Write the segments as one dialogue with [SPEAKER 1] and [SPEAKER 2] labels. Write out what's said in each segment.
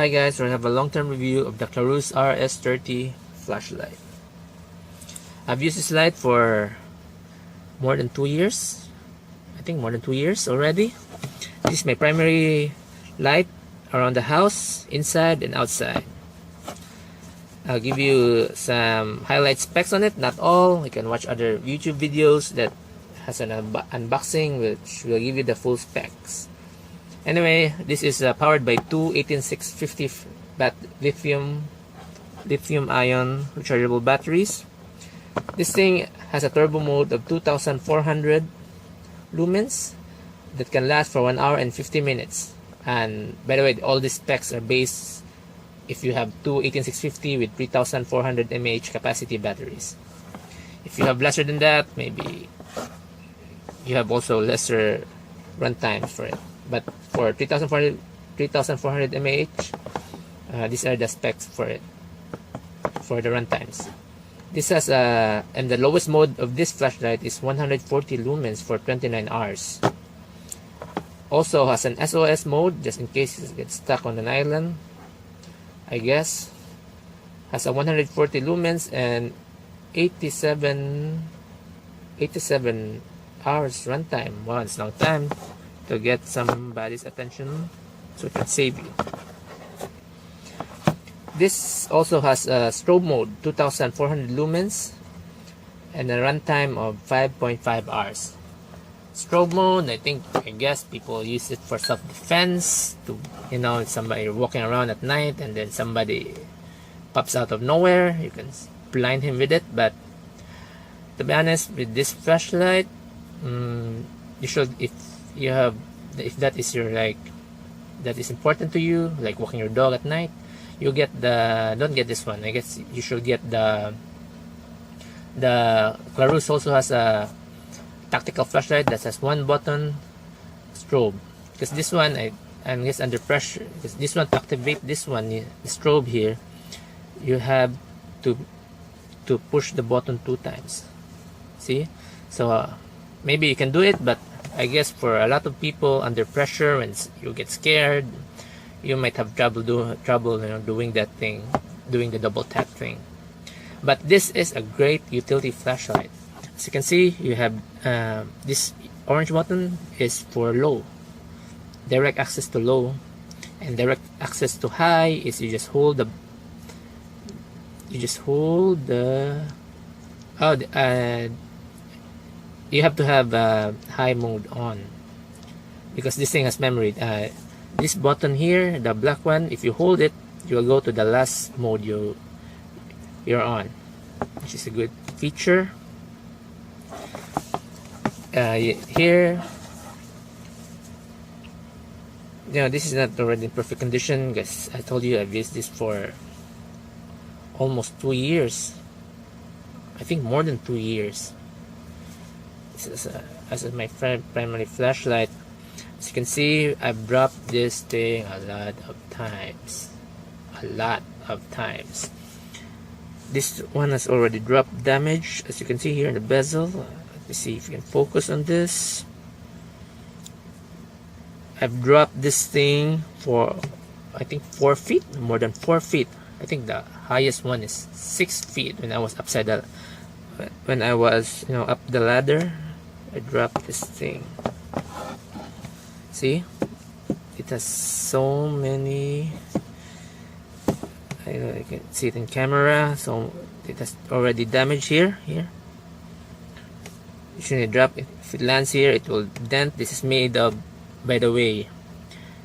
[SPEAKER 1] Hi guys, we're going to have a long-term review of the Klarus RS30 flashlight. I've used this light for more than 2 years. I think more than 2 years already. This is my primary light around the house, inside and outside. I'll give you some highlight specs on it, not all. You can watch other YouTube videos that has an unboxing which will give you the full specs. Anyway, this is powered by two 18650 lithium ion rechargeable batteries. This thing has a turbo mode of 2400 lumens that can last for 1 hour and 50 minutes. And by the way, all these specs are based if you have two 18650 with 3400 mAh capacity batteries. If you have lesser than that, maybe you have also lesser run times for it. But for 3400 mAh, these are the specs for it, for the run times. This has and the lowest mode of this flashlight is 140 lumens for 29 hours. Also has an SOS mode, just in case it gets stuck on an island, I guess. Has a 140 lumens and 87 hours runtime. Wow, it's a long time to get somebody's attention, so it can save you. This also has a strobe mode, 2400 lumens, and a runtime of 5.5 hours. Strobe mode, I guess people use it for self-defense, to, somebody walking around at night and then somebody pops out of nowhere, you can blind him with it. But to be honest, with this flashlight, you should, if that is that is important to you, like walking your dog at night, you don't get this one. I guess you should get the Klarus also has a tactical flashlight that has one button strobe, because this one I guess under pressure, because this one, to activate this one, the strobe here, you have to push the button 2 times. See, so maybe you can do it, but I guess for a lot of people under pressure, when you get scared, you might have trouble doing that thing, doing the double tap thing. But this is a great utility flashlight. As you can see, you have this orange button is for low, direct access to low, and direct access to high is you have to have high mode on, because this thing has memory. This button here, the black one, if you hold it, you will go to the last mode you're on, which is a good feature. Here, this is not already in perfect condition, because I told you I've used this for almost 2 years. I think more than 2 years. This is as my primary flashlight. As you can see, I've dropped this thing a lot of times. This one has already dropped damage, as you can see here in the bezel. Let me see if you can focus on this. I've dropped this thing for, I think, 4 feet, more than 4 feet. I think the highest one is 6 feet when I was up the ladder. I dropped this thing. See, it has so many, I can see it in camera, so it has already damaged here. You shouldn't drop it. If it lands here, it will dent. This is made of, by the way,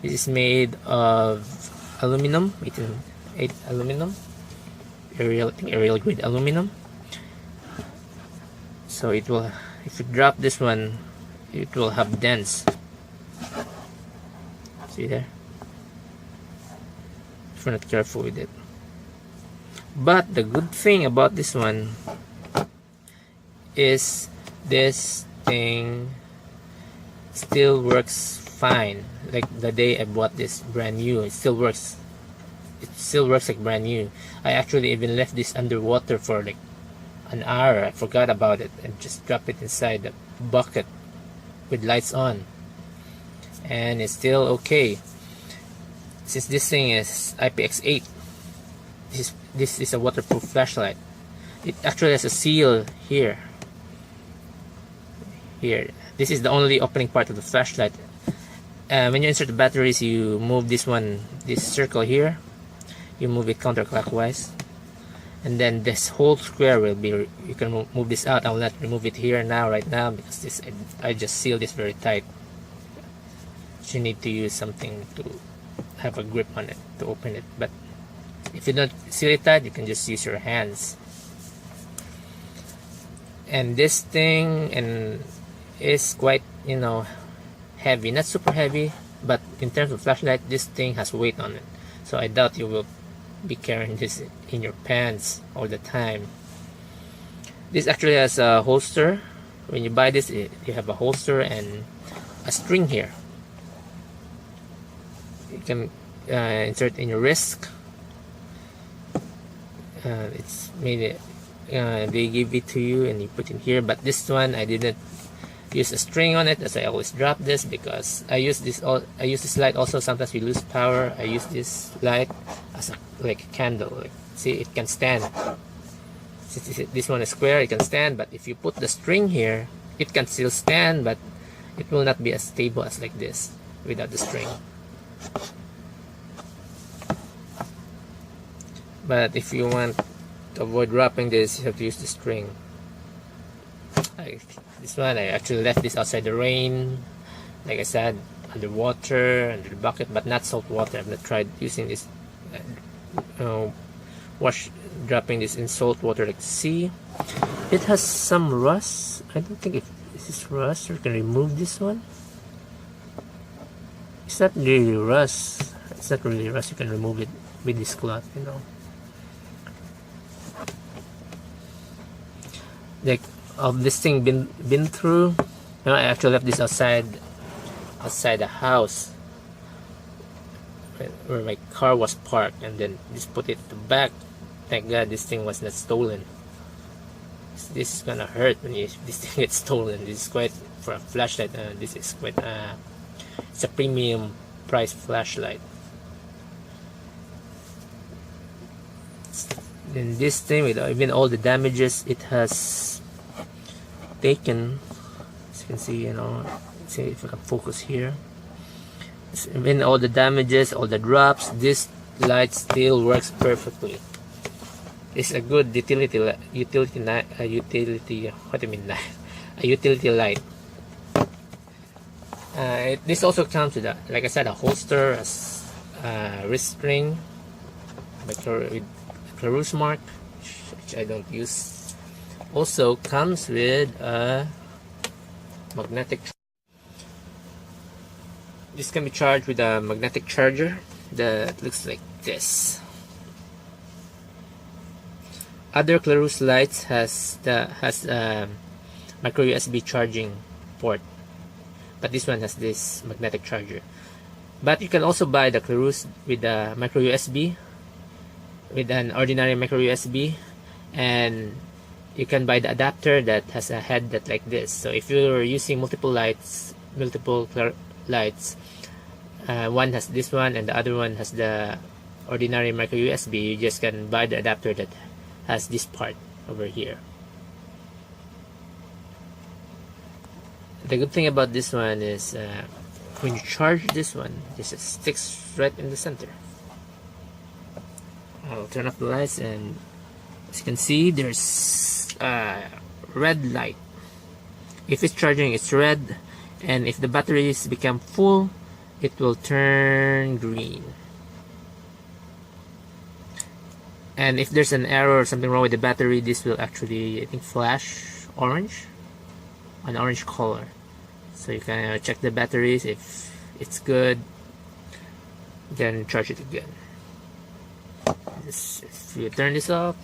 [SPEAKER 1] this is made of aluminum, 18 aluminum, aerial grade aluminum. So it will, if you drop this one, it will have dents. See there? If you're not careful with it. But the good thing about this one is this thing still works fine. Like the day I bought this brand new, it still works. It still works like brand new. I actually even left this underwater for like an hour. I forgot about it and just dropped it inside the bucket with lights on, and it's still okay. since this thing is IPX8, this is a waterproof flashlight. It actually has a seal here. This is the only opening part of the flashlight. When you insert the batteries, you move this circle here, you move it counterclockwise, and then this whole square will be, you can move this out. I will not remove it here right now because this, I just sealed this very tight. You need to use something to have a grip on it to open it, but if you don't seal it tight, you can just use your hands. And this thing is quite, you know, heavy, not super heavy, but in terms of flashlight, this thing has weight on it, so I doubt you will be carrying this in your pants all the time. This actually has a holster. When you buy this, you have a holster and a string here. You can insert in your wrist. It's made they give it to you and you put it here, but this one I didn't use a string on it, as I always drop this because I use this light also. Sometimes we lose power. I use this light as like a candle. Like, see, it can stand. Since this one is square, it can stand, but if you put the string here, it can still stand, but it will not be as stable as like this without the string. But if you want to avoid dropping this, you have to use the string. This one, I actually left this outside the rain, like I said, under water, under the bucket, but not salt water. I've not tried using this, dropping this in salt water like sea. It has some rust. I don't think this is rust. You can remove this one. It's not really rust. It's not really rust. You can remove it with this cloth, you know. Like, of this thing been through, you know, I actually left this outside the house where my car was parked, and then just put it back. Thank God this thing was not stolen. This is gonna hurt when this thing gets stolen. This is quite, for a flashlight, this is quite it's a premium price flashlight. Then this thing, with even all the damages it has taken, as you can see, you know, see if I can focus here. Even all the damages, all the drops, this light still works perfectly. It's a good utility light. This also comes with, like I said, a holster, a wrist string with Klarus mark, which I don't use. Also comes with a magnetic. This can be charged with a magnetic charger that looks like this. Other Klarus lights has micro USB charging port, but this one has this magnetic charger. But you can also buy the Klarus with a micro USB, with an ordinary micro USB, and you can buy the adapter that has a head that like this. So if you're using multiple lights, one has this one and the other one has the ordinary micro USB, you just can buy the adapter that has this part over here. The good thing about this one is when you charge this one, it just sticks right in the center. I'll turn off the lights, and as you can see, there's red light. If it's charging, it's red, and if the batteries become full, it will turn green. And if there's an error or something wrong with the battery, this will actually, I think, flash orange, an orange color. So you can check the batteries. If it's good, then charge it again. If you turn this off,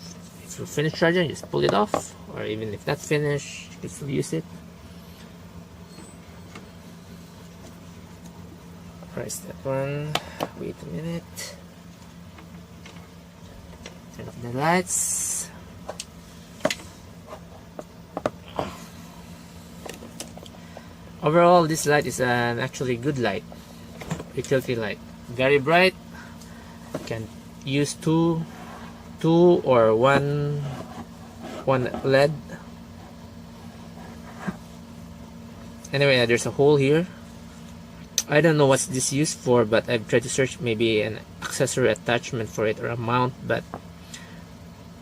[SPEAKER 1] if you finish charging, just pull it off, or even if not finished, you can still use it. Press that one. Wait a minute. Turn off the lights. Overall, this light is an actually good light, utility light. Very bright, can use two or one LED. Anyway, there's a hole here. I don't know what's this used for, but I've tried to search maybe an accessory attachment for it or a mount, but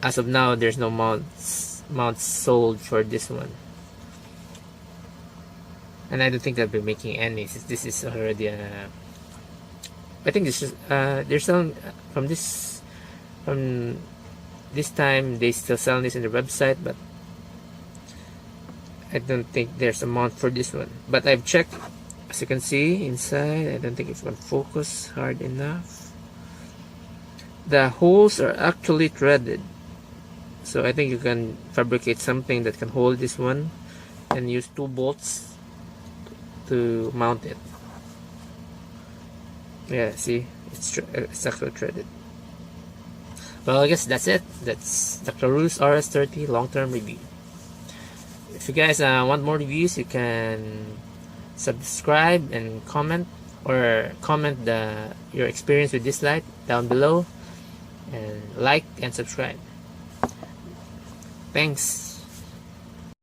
[SPEAKER 1] as of now there's no mounts sold for this one, and I don't think they'll be making any, since this is already I think this is they're selling from this time. They still selling this in their website, but I don't think there's a mount for this one. But I've checked, as you can see inside. I don't think it's going to focus hard enough. The holes are actually threaded, so I think you can fabricate something that can hold this one and use 2 bolts to mount it. Yeah, see, it's actually threaded. Well, I guess that's it. That's the Klarus RS30 long-term review. If you guys want more reviews, you can subscribe and comment, or comment your experience with this light down below, and like and subscribe. Thanks.